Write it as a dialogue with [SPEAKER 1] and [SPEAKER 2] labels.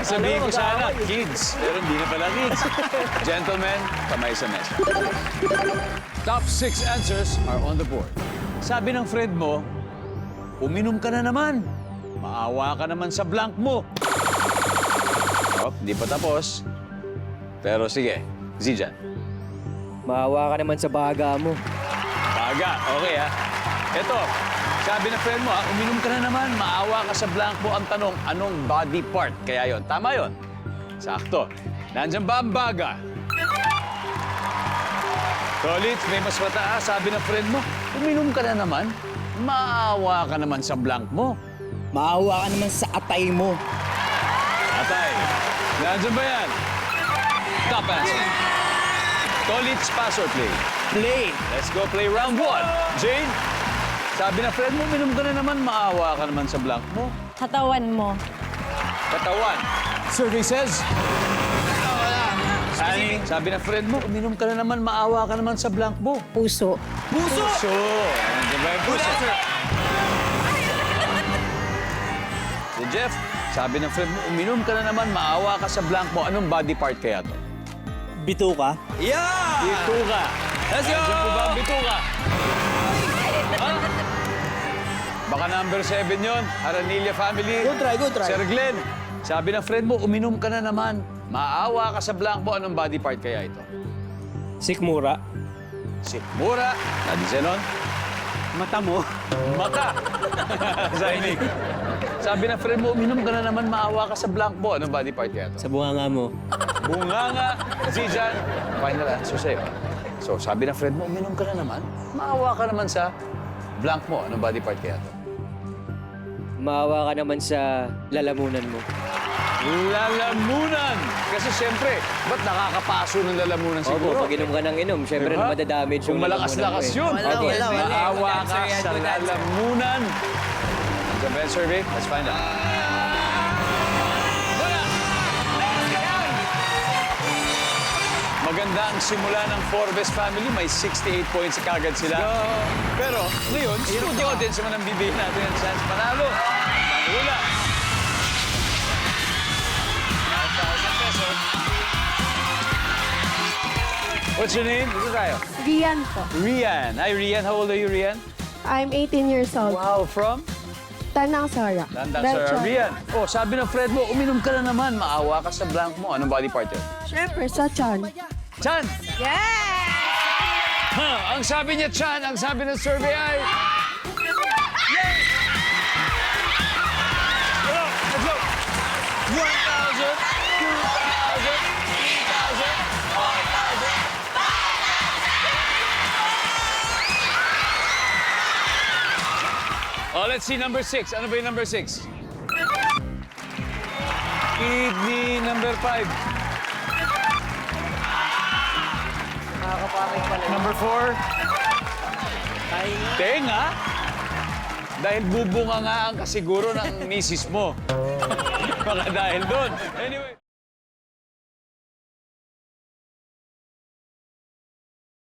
[SPEAKER 1] Sasabihin ko sana, kids. Pero hindi na pala kids. Gentlemen, kamay sa mesa. Top 6 answers are on the board. Sabi ng friend mo, uminom ka na naman. Maawa ka naman sa blank mo. Oh, hindi pa tapos. Pero sige, Zijan.
[SPEAKER 2] Maawa ka naman sa baga mo.
[SPEAKER 1] Baga, okay ha. Ito, sabi ng friend mo ha, uminom ka na naman, maawa ka sa blank mo. Ang tanong, anong body part? Kaya yon, tama yon. Sakto. Nandyan ba ang baga? Solid, may mas mataas. Sabi ng friend mo, uminom ka na naman, maawa ka naman sa blank mo.
[SPEAKER 3] Maawa ka naman sa atay mo.
[SPEAKER 1] Atay, nandyan ba yan? Top answer. Tolits, pass or play?
[SPEAKER 3] Play.
[SPEAKER 1] Let's go play round 1. Jane, sabi na friend mo, uminom ka na naman, maawa ka naman sa blank mo.
[SPEAKER 4] Katawan mo.
[SPEAKER 1] Katawan. Survey says... Annie, sabi na friend mo, uminom ka na naman, maawa ka naman sa blank mo.
[SPEAKER 4] Puso.
[SPEAKER 3] Puso!
[SPEAKER 1] So, nandiyan ba yung puso? Si Jeff, sabi ng friend mo, uminom ka na naman, maawa ka sa blank mo. Anong body part kaya to?
[SPEAKER 3] Bituka.
[SPEAKER 2] Yeah!
[SPEAKER 1] Bituka.
[SPEAKER 2] Let's go!
[SPEAKER 1] Nandiyan po ba ang bituka? Ha? Baka number 7 yon, Aranilla family.
[SPEAKER 3] Good try, good try.
[SPEAKER 1] Sir Glenn, sabi ng friend mo, uminom ka na naman. Maawa ka sa blank mo. Anong body part kaya ito?
[SPEAKER 2] Sikmura.
[SPEAKER 1] Sikmura. Nadi Zenon.
[SPEAKER 3] Mata mo.
[SPEAKER 1] Mata. Zainig. Sabi ng friend mo, uminom ka na naman, maawa ka sa blank mo. Anong body part kaya ito?
[SPEAKER 2] Sa bunganga mo.
[SPEAKER 1] Bunganga. Zijan. Final answer sa'yo. So, sabi ng friend mo, uminom ka na naman, maawa ka naman sa blank mo. Anong body part kaya ito?
[SPEAKER 2] Maawa ka naman sa lalamunan mo.
[SPEAKER 1] Lalamunan! Kasi siyempre, ba't nakakapaso ng lalamunan
[SPEAKER 2] Opo,
[SPEAKER 1] siguro?
[SPEAKER 2] pag inom ka ng inom, syempre
[SPEAKER 1] Diba?
[SPEAKER 2] madadamage
[SPEAKER 1] Kung
[SPEAKER 2] yung
[SPEAKER 1] malakas-lakas yun.
[SPEAKER 3] Wala,
[SPEAKER 1] Okay.
[SPEAKER 3] wala, wala.
[SPEAKER 1] Maawa ka sa lalamunan. The best survey? Let's find out. Wala! Maganda ang simula ng Forbes family. May 68 points kagad sila. Pero ngayon, studio audience naman ang bibigyan natin ng chance panalo. Wala. 5,000 pesos. What's your name? Dito tayo.
[SPEAKER 4] Rian po.
[SPEAKER 1] Rian. Hi, Rian. How old are you, Rian?
[SPEAKER 4] I'm 18 years old.
[SPEAKER 1] Wow, from?
[SPEAKER 4] Tanang Sara.
[SPEAKER 1] Tandang Sir Rian. Oh, sabi ng friend mo, uminom ka na naman, maawa ka sa blank mo. Anong body part yun?
[SPEAKER 4] Siyempre, sa chan.
[SPEAKER 1] Chan!
[SPEAKER 4] Yeah!
[SPEAKER 1] Ha! Ang sabi niya, Chan, ang sabi ng survey ay... Yay! Let's go! 1,000, 2,000, 3,000, 4,000, 5,000. Oh, let's see number 6. Ano ba yung number 6? Kidney number 5. Number 4. Tenga? Dahil bubunga nga ang kasiguro ng misis mo. Baka dahil doon. Anyway.